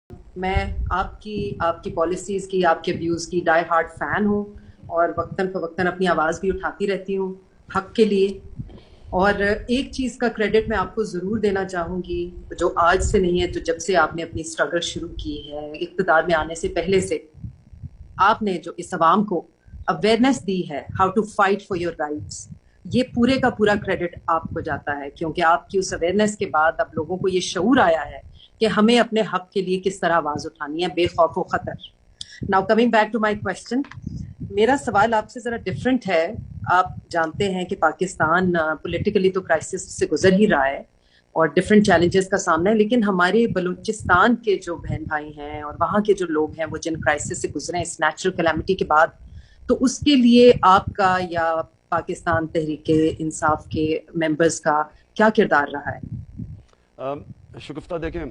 میں آپ کی پالیسیز کی، آپ کے ویوز کی ڈائی ہارڈ فین ہوں، اور وقتاً فوقتاً اپنی آواز بھی اٹھاتی رہتی ہوں حق کے لیے۔ اور ایک چیز کا کریڈٹ میں آپ کو ضرور دینا چاہوں گی، جو آج سے نہیں ہے، تو جب سے آپ نے اپنی اسٹرگل شروع کی ہے اقتدار میں آنے سے پہلے سے، آپ نے جو اس عوام کو اویئرنیس دی ہے how to fight for your rights, یہ پورے کا پورا کریڈٹ آپ کو جاتا ہے، کیونکہ آپ کی اس اویئرنیس کے بعد اب لوگوں کو یہ شعور آیا ہے کہ ہمیں اپنے حق کے لیے کس طرح آواز اٹھانی ہے بے خوف و خطر۔ Now coming back to my question, میرا سوال آپ سے ذرا ڈفرینٹ ہے۔ آپ جانتے ہیں کہ پاکستان پولیٹیکلی تو کرائسس سے گزر ہی رہا ہے اور ڈفرینٹ چیلنجز کا سامنا ہے، لیکن ہمارے بلوچستان کے جو بہن بھائی ہیں اور وہاں کے جو لوگ ہیں وہ جن کرائسس سے گزرے ہیں اس نیچرل کلیمٹی کے بعد، تو اس کے لیے آپ کا یا پاکستان تحریک انصاف کے ممبرز کا کیا کردار رہا ہے؟ شگفتہ دیکھیں،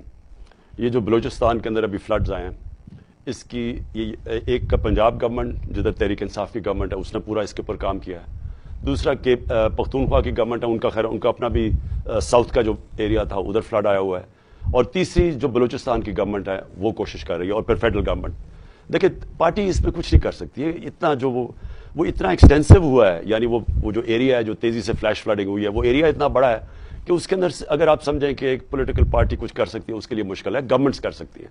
یہ جو بلوچستان کے اندر ابھی فلڈز آئے ہیں، اس کی یہ ایک کا پنجاب گورنمنٹ جدھر تحریک انصاف کی گورنمنٹ ہے، اس نے پورا اس کے اوپر کام کیا ہے۔ دوسرا کہ پختونخوا کی گورنمنٹ ہے، ان کا خیر ان کا اپنا بھی ساؤتھ کا جو ایریا تھا ادھر فلڈ آیا ہوا ہے۔ اور تیسری جو بلوچستان کی گورنمنٹ ہے وہ کوشش کر رہی ہے، اور پھر فیڈرل گورنمنٹ۔ دیکھیں پارٹی اس پہ کچھ نہیں کر سکتی ہے، اتنا جو وہ اتنا ایکسٹینسو ہوا ہے، یعنی وہ جو ایریا ہے جو تیزی سے فلیش فلڈنگ ہوئی ہے، وہ ایریا اتنا بڑا ہے کہ اس کے اندر اگر آپ سمجھیں کہ ایک پولیٹیکل پارٹی کچھ کر سکتی ہے، اس کے لیے مشکل ہے، گورنمنٹس کر سکتی ہے۔